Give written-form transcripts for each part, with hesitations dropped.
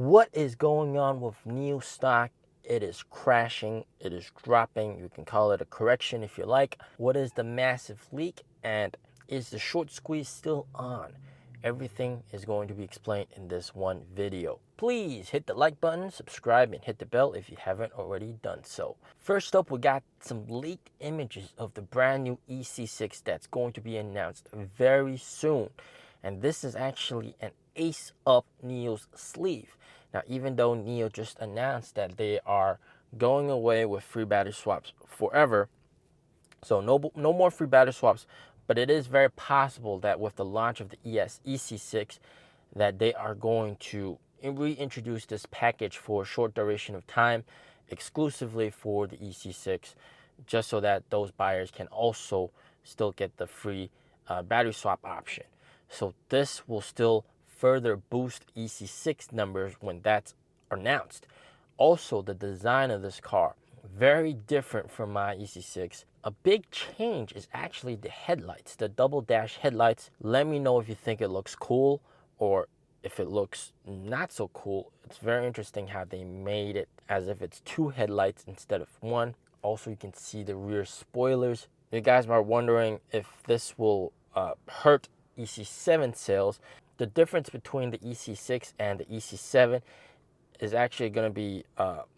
What is going on with NIO stock? It is crashing, it is dropping. You can call it a correction if you like. What is the massive leak, and is the short squeeze still on? Everything is going to be explained in this one video. Please hit the like button, subscribe, and hit the bell if you haven't already done so. First up, we got some leaked images of the brand new EC6 that's going to be announced very soon. And this is actually an ace up NIO's sleeve. Now, even though NIO just announced that they are going away with free battery swaps forever, so no more free battery swaps, but it is very possible that with the launch of the EC6, that they are going to reintroduce this package for a short duration of time, exclusively for the EC6, just so that those buyers can also still get the free battery swap option. So this will still further boost EC6 numbers when that's announced. Also, the design of this car, very different from my EC6. A big change is actually the headlights, the double dash headlights. Let me know if you think it looks cool or if it looks not so cool. It's very interesting how they made it as if it's two headlights instead of one. Also, you can see the rear spoilers. You guys are wondering if this will hurt EC7 sales. The difference between the EC6 and the EC7 is actually going to be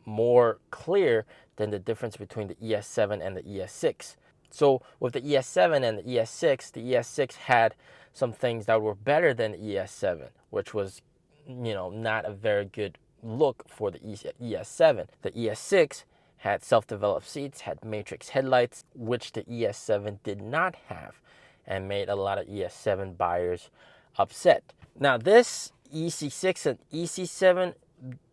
more clear than the difference between the ES7 and the ES6. So with the ES7 and the ES6 had some things that were better than the ES7, which was, not a very good look for the ES7. The ES6 had self-developed seats, had matrix headlights, which the ES7 did not have, and made a lot of ES7 buyers upset. Now this EC6 and EC7,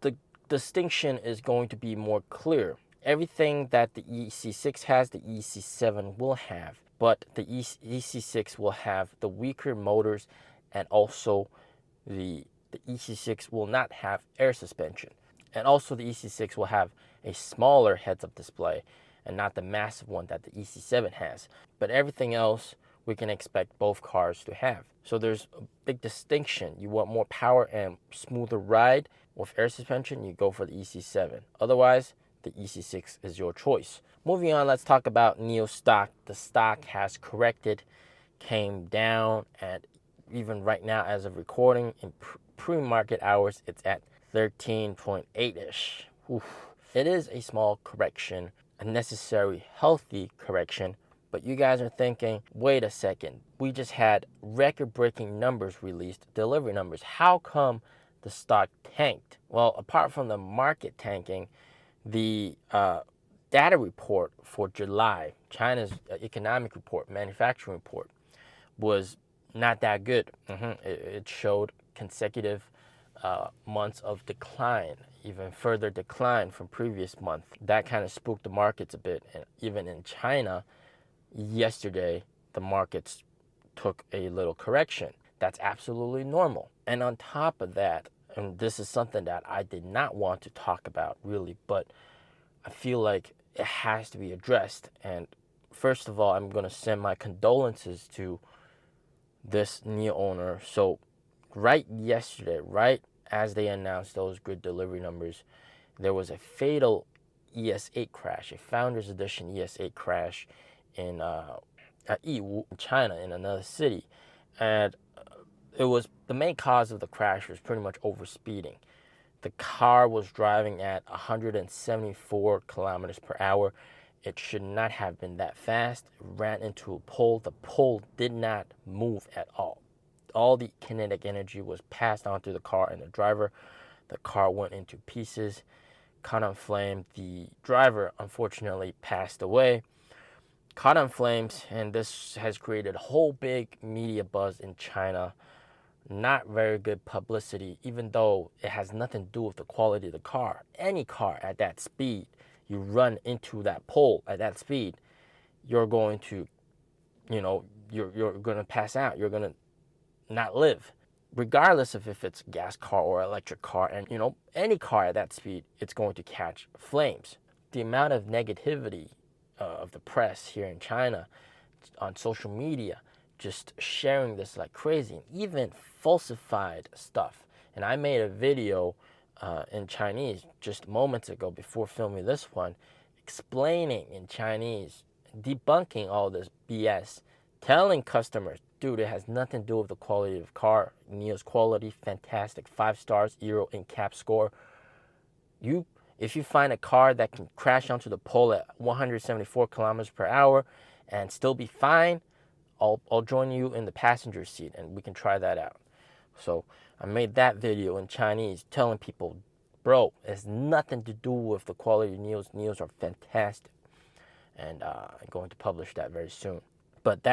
the distinction is going to be more clear. Everything that the EC6 has, the EC7 will have, but the EC6 will have the weaker motors, and also the EC6 will not have air suspension. And also the EC6 will have a smaller heads-up display and not the massive one that the EC7 has. But everything else we can expect both cars to have. So there's a big distinction. You want more power and smoother ride with air suspension, you go for the EC7. Otherwise, the EC6 is your choice. Moving on, let's talk about NIO stock. The stock has corrected, came down, and even right now as of recording in pre-market hours, it's at 13.8-ish. It is a small correction, a necessary healthy correction. But you guys are thinking, wait a second, we just had record-breaking numbers released, delivery numbers. How come the stock tanked? Well, apart from the market tanking, the data report for July, China's economic report, manufacturing report, was not that good. It showed consecutive months of decline, even further decline from previous month. That kind of spooked the markets a bit. And even in China, yesterday, the markets took a little correction. That's absolutely normal. And on top of that, and this is something that I did not want to talk about really, but I feel like it has to be addressed. And first of all, I'm going to send my condolences to this NIO owner. So right yesterday, right as they announced those good delivery numbers, there was a fatal ES8 crash, a Founders Edition ES8 crash in Yiwu, China, in another city. And it was, the main cause of the crash was pretty much overspeeding. The car was driving at 174 kilometers per hour. It should not have been that fast. It ran into a pole. The pole did not move at all. All the kinetic energy was passed on to the car and the driver. The car went into pieces, caught on flame. The driver unfortunately passed away, caught on flames, and this has created a whole big media buzz in China. Not very good publicity, even though it has nothing to do with the quality of the car. Any car at that speed, you run into that pole at that speed, you're going to, you're going to pass out. You're going to not live. Regardless of if it's a gas car or electric car, and any car at that speed, it's going to catch flames. The amount of negativity of the press here in China on social media, just sharing this like crazy, and even falsified stuff. And I made a video in Chinese just moments ago before filming this one, explaining in Chinese, debunking all this BS, telling customers, dude, it has nothing to do with the quality of the car. NIO's quality, fantastic, 5 stars, Euro in cap score. If you find a car that can crash onto the pole at 174 kilometers per hour and still be fine, I'll join you in the passenger seat and we can try that out. So I made that video in Chinese telling people, bro, it has nothing to do with the quality of NIOs. NIOs are fantastic. And I'm going to publish that very soon. But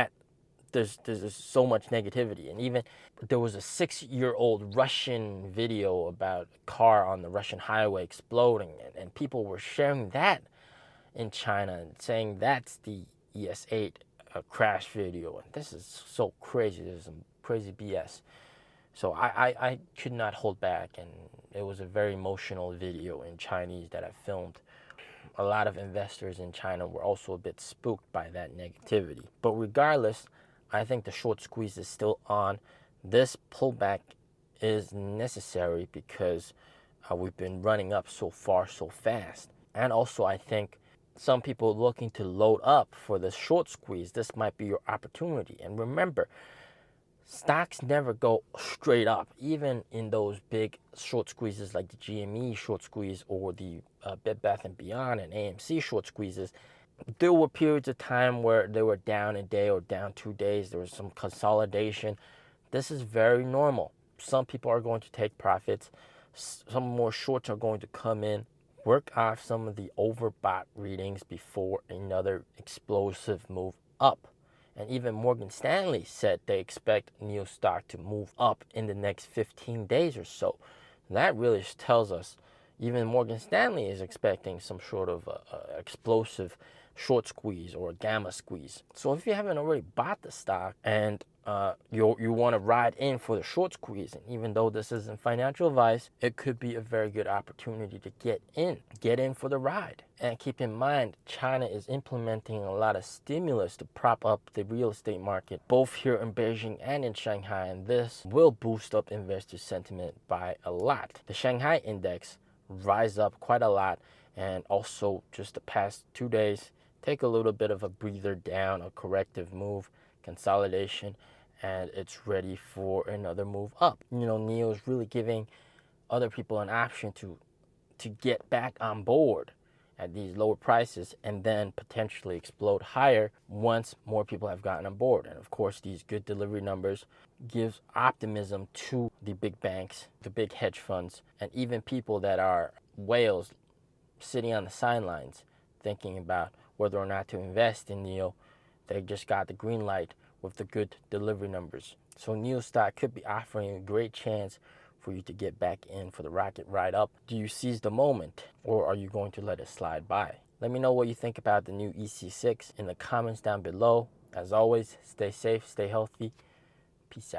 there's so much negativity. And even there was a 6-year-old Russian video about a car on the Russian highway exploding. And people were sharing that in China and saying that's the ES8 crash video. And this is so crazy. This is some crazy BS. So I could not hold back, and it was a very emotional video in Chinese that I filmed. A lot of investors in China were also a bit spooked by that negativity. But regardless, I think the short squeeze is still on. This pullback is necessary because we've been running up so far so fast. And also, I think some people looking to load up for the short squeeze, this might be your opportunity. And remember, stocks never go straight up, even in those big short squeezes like the GME short squeeze or the Bed Bath & Beyond and AMC short squeezes. There were periods of time where they were down a day or down 2 days. There was some consolidation. This is very normal. Some people are going to take profits. Some more shorts are going to come in, work off some of the overbought readings before another explosive move up. And even Morgan Stanley said they expect NIO stock to move up in the next 15 days or so. That really tells us even Morgan Stanley is expecting some sort of explosive short squeeze or a gamma squeeze. So if you haven't already bought the stock and you want to ride in for the short squeeze, and even though this isn't financial advice, it could be a very good opportunity to get in for the ride. And keep in mind, China is implementing a lot of stimulus to prop up the real estate market, both here in Beijing and in Shanghai, and this will boost up investor sentiment by a lot. The Shanghai index rise up quite a lot, and also just the past 2 days take a little bit of a breather down, a corrective move, consolidation, and it's ready for another move up. NIO is really giving other people an option to get back on board at these lower prices and then potentially explode higher once more people have gotten on board. And of course, these good delivery numbers gives optimism to the big banks, the big hedge funds, and even people that are whales sitting on the sidelines thinking about whether or not to invest in NIO. They just got the green light with the good delivery numbers. So NIO stock could be offering a great chance for you to get back in for the rocket ride up. Do you seize the moment, or are you going to let it slide by? Let me know what you think about the new EC6 in the comments down below. As always, stay safe, stay healthy. Peace out.